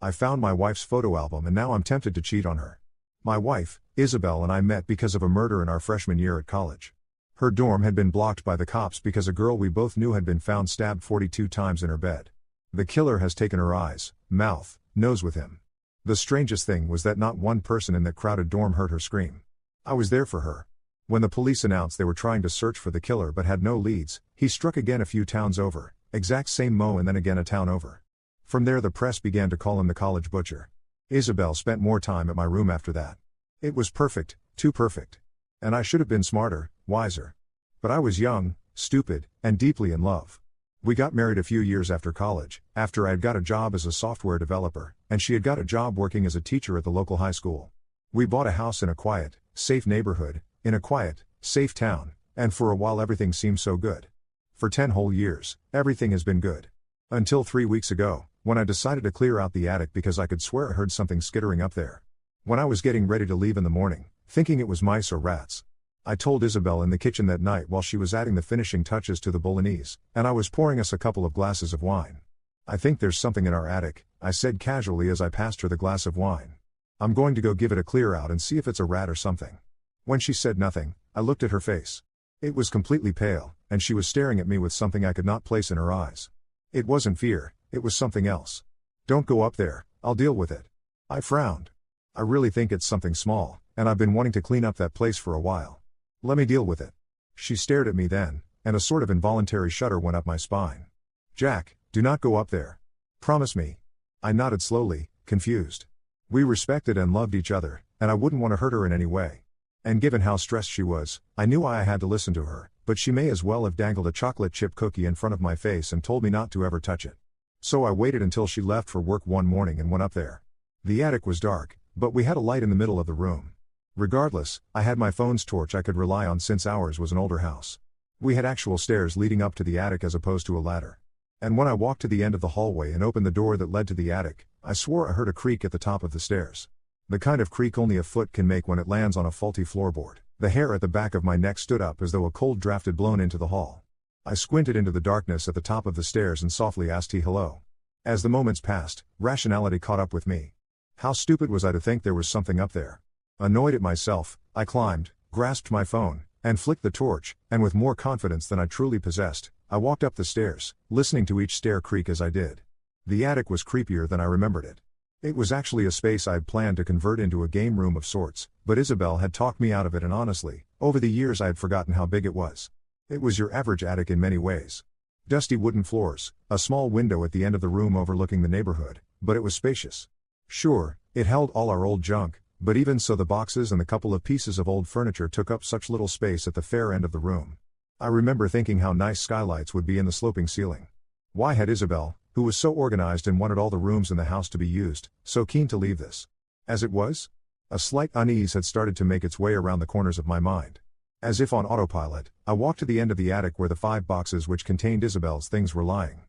I found my wife's photo album and now I'm tempted to cheat on her. My wife, Isabel, and I met because of a murder in our freshman year at college. Her dorm had been blocked by the cops because a girl we both knew had been found stabbed 42 times in her bed. The killer has taken her eyes, mouth, nose with him. The strangest thing was that not one person in that crowded dorm heard her scream. I was there for her. When the police announced they were trying to search for the killer but had no leads, he struck again a few towns over, exact same mo and then again a town over. From there the press began to call him the college butcher. Isabel spent more time at my room after that. It was perfect, too perfect. And I should have been smarter, wiser. But I was young, stupid, and deeply in love. We got married a few years after college, after I had got a job as a software developer, and she had got a job working as a teacher at the local high school. We bought a house in a quiet, safe neighborhood, in a quiet, safe town, and for a while everything seemed so good. For 10 whole years, everything has been good. Until 3 weeks ago, when I decided to clear out the attic because I could swear I heard something skittering up there. When I was getting ready to leave in the morning, thinking it was mice or rats, I told Isabel in the kitchen that night while she was adding the finishing touches to the bolognese, and I was pouring us a couple of glasses of wine. "I think there's something in our attic," I said casually as I passed her the glass of wine. "I'm going to go give it a clear out and see if it's a rat or something." When she said nothing, I looked at her face. It was completely pale, and she was staring at me with something I could not place in her eyes. It wasn't fear, it was something else. "Don't go up there, I'll deal with it." I frowned. "I really think it's something small, and I've been wanting to clean up that place for a while. Let me deal with it." She stared at me then, and a sort of involuntary shudder went up my spine. "Jack, do not go up there. Promise me." I nodded slowly, confused. We respected and loved each other, and I wouldn't want to hurt her in any way. And given how stressed she was, I knew I had to listen to her, but she may as well have dangled a chocolate chip cookie in front of my face and told me not to ever touch it. So I waited until she left for work one morning and went up there. The attic was dark, but we had a light in the middle of the room. Regardless, I had my phone's torch I could rely on since ours was an older house. We had actual stairs leading up to the attic as opposed to a ladder. And when I walked to the end of the hallway and opened the door that led to the attic, I swore I heard a creak at the top of the stairs. The kind of creak only a foot can make when it lands on a faulty floorboard. The hair at the back of my neck stood up as though a cold draft had blown into the hall. I squinted into the darkness at the top of the stairs and softly asked hello. As the moments passed, rationality caught up with me. How stupid was I to think there was something up there? Annoyed at myself, I climbed, grasped my phone, and flicked the torch, and with more confidence than I truly possessed, I walked up the stairs, listening to each stair creak as I did. The attic was creepier than I remembered it. It was actually a space I'd planned to convert into a game room of sorts, but Isabel had talked me out of it, and honestly, over the years I had forgotten how big it was. It was your average attic in many ways. Dusty wooden floors, a small window at the end of the room overlooking the neighborhood, but it was spacious. Sure, it held all our old junk, but even so the boxes and the couple of pieces of old furniture took up such little space at the far end of the room. I remember thinking how nice skylights would be in the sloping ceiling. Why had Isabel, who was so organized and wanted all the rooms in the house to be used, so keen to leave this? As it was? A slight unease had started to make its way around the corners of my mind. As if on autopilot, I walked to the end of the attic where the 5 boxes which contained Isabel's things were lying.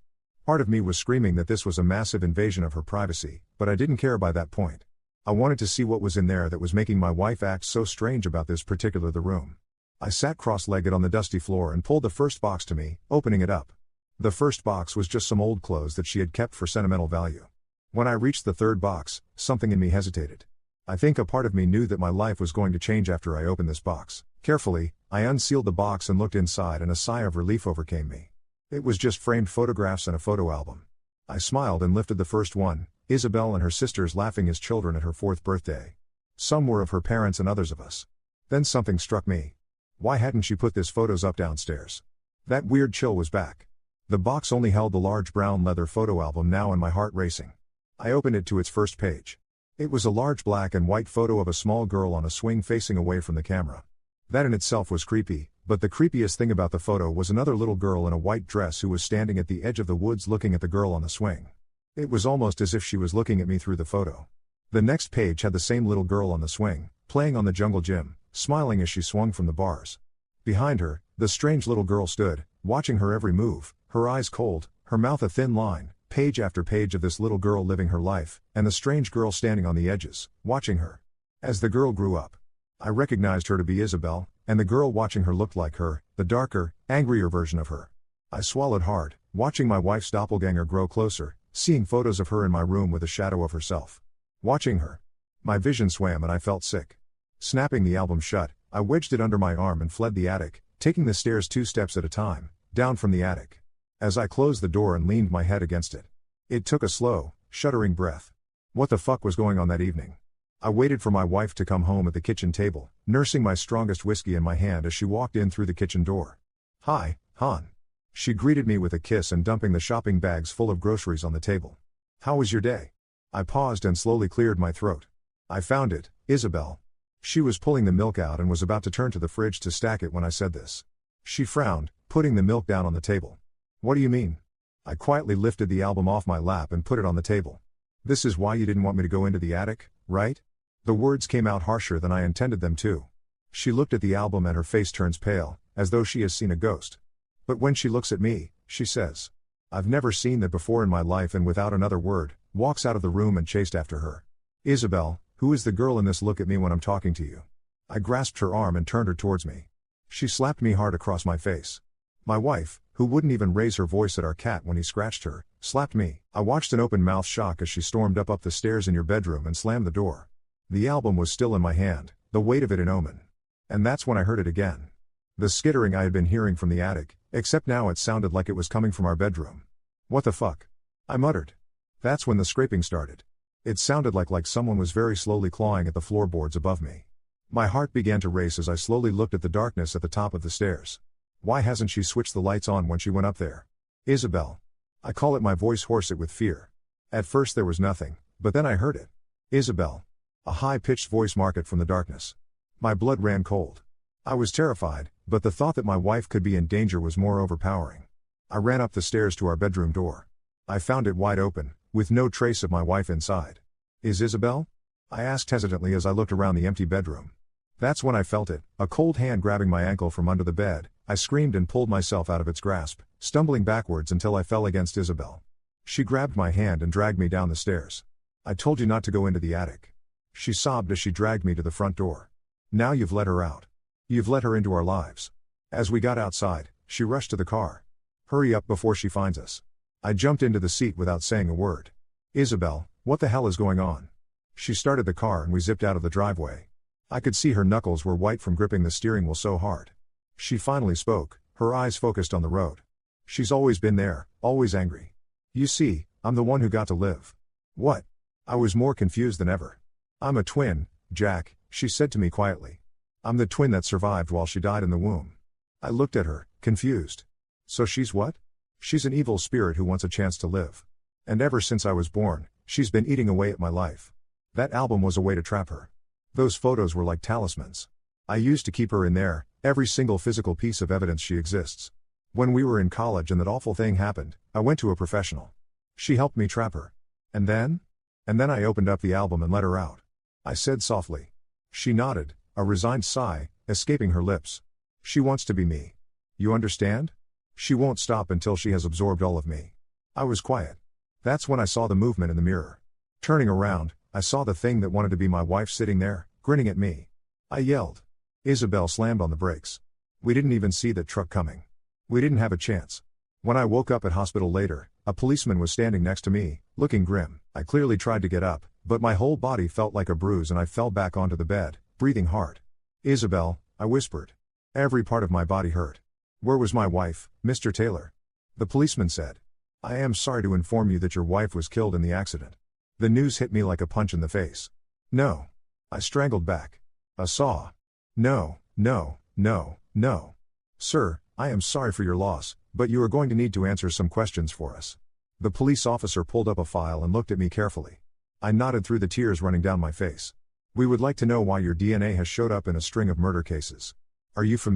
Part of me was screaming that this was a massive invasion of her privacy, but I didn't care by that point. I wanted to see what was in there that was making my wife act so strange about this particular the room. I sat cross-legged on the dusty floor and pulled the first box to me, opening it up. The first box was just some old clothes that she had kept for sentimental value. When I reached the third box, something in me hesitated. I think a part of me knew that my life was going to change after I opened this box. Carefully, I unsealed the box and looked inside, and a sigh of relief overcame me. It was just framed photographs and a photo album. I smiled and lifted the first one, Isabel and her sisters laughing as children at her 4th birthday. Some were of her parents and others of us. Then something struck me. Why hadn't she put these photos up downstairs? That weird chill was back. The box only held the large brown leather photo album now, and my heart racing. I opened it to its first page. It was a large black and white photo of a small girl on a swing facing away from the camera. That in itself was creepy, but the creepiest thing about the photo was another little girl in a white dress who was standing at the edge of the woods looking at the girl on the swing. It was almost as if she was looking at me through the photo. The next page had the same little girl on the swing, playing on the jungle gym, smiling as she swung from the bars. Behind her, the strange little girl stood, watching her every move, her eyes cold, her mouth a thin line, page after page of this little girl living her life, and the strange girl standing on the edges, watching her. As the girl grew up, I recognized her to be Isabel, and the girl watching her looked like her, the darker, angrier version of her. I swallowed hard, watching my wife's doppelganger grow closer, seeing photos of her in my room with a shadow of herself. Watching her. My vision swam and I felt sick. Snapping the album shut, I wedged it under my arm and fled the attic, taking the stairs 2 steps at a time, down from the attic. As I closed the door and leaned my head against it. It took a slow, shuddering breath. What the fuck was going on that evening? I waited for my wife to come home at the kitchen table, nursing my strongest whiskey in my hand as she walked in through the kitchen door. "Hi, hon." She greeted me with a kiss and dumping the shopping bags full of groceries on the table. "How was your day?" I paused and slowly cleared my throat. "I found it, Isabel." She was pulling the milk out and was about to turn to the fridge to stack it when I said this. She frowned, putting the milk down on the table. "What do you mean?" I quietly lifted the album off my lap and put it on the table. "This is why you didn't want me to go into the attic, right?" The words came out harsher than I intended them to. She looked at the album and her face turns pale, as though she has seen a ghost. But when she looks at me, she says, "I've never seen that before in my life," and without another word, walks out of the room and chased after her. "Isabel, who is the girl in this? Look at me when I'm talking to you." I grasped her arm and turned her towards me. She slapped me hard across my face. My wife, who wouldn't even raise her voice at our cat when he scratched her, slapped me. I watched in open-mouthed shock as she stormed up the stairs in your bedroom and slammed the door. The album was still in my hand, the weight of it an omen. And that's when I heard it again. The skittering I had been hearing from the attic, except now it sounded like it was coming from our bedroom. "What the fuck?" I muttered. That's when the scraping started. It sounded like someone was very slowly clawing at the floorboards above me. My heart began to race as I slowly looked at the darkness at the top of the stairs. Why hasn't she switched the lights on when she went up there? "Isabel." I call it, my voice hoarse with fear. At first there was nothing, but then I heard it. "Isabel." A high-pitched voice marked from the darkness. My blood ran cold. I was terrified, but the thought that my wife could be in danger was more overpowering. I ran up the stairs to our bedroom door. I found it wide open, with no trace of my wife inside. "Is Isabel?" I asked hesitantly as I looked around the empty bedroom. That's when I felt it, a cold hand grabbing my ankle from under the bed. I screamed and pulled myself out of its grasp, stumbling backwards until I fell against Isabel. She grabbed my hand and dragged me down the stairs. "I told you not to go into the attic." She sobbed as she dragged me to the front door. "Now you've let her out. You've let her into our lives." As we got outside, she rushed to the car. "Hurry up before she finds us." I jumped into the seat without saying a word. "Isabel, what the hell is going on?" She started the car and we zipped out of the driveway. I could see her knuckles were white from gripping the steering wheel so hard. She finally spoke, her eyes focused on the road. "She's always been there, always angry. You see, I'm the one who got to live." "What?" I was more confused than ever. "I'm a twin, Jack," she said to me quietly. "I'm the twin that survived while she died in the womb." I looked at her, confused. "So she's what?" "She's an evil spirit who wants a chance to live. And ever since I was born, she's been eating away at my life." That album was a way to trap her. Those photos were like talismans. I used to keep her in there, every single physical piece of evidence she exists. When we were in college and that awful thing happened, I went to a professional. She helped me trap her. And then I opened up the album and let her out. I said softly. She nodded, a resigned sigh, escaping her lips. "She wants to be me. You understand? She won't stop until she has absorbed all of me." I was quiet. That's when I saw the movement in the mirror. Turning around, I saw the thing that wanted to be my wife sitting there, grinning at me. I yelled. Isabel slammed on the brakes. We didn't even see that truck coming. We didn't have a chance. When I woke up at hospital later, a policeman was standing next to me, looking grim. I clearly tried to get up, but my whole body felt like a bruise and I fell back onto the bed, breathing hard. "Isabel," I whispered. Every part of my body hurt. "Where was my wife, Mr. Taylor?" The policeman said. "I am sorry to inform you that your wife was killed in the accident." The news hit me like a punch in the face. "No." I strangled back. "A saw." "No, no, no, no. Sir, I am sorry for your loss, but you are going to need to answer some questions for us." The police officer pulled up a file and looked at me carefully. I nodded through the tears running down my face. "We would like to know why your DNA has showed up in a string of murder cases. Are you familiar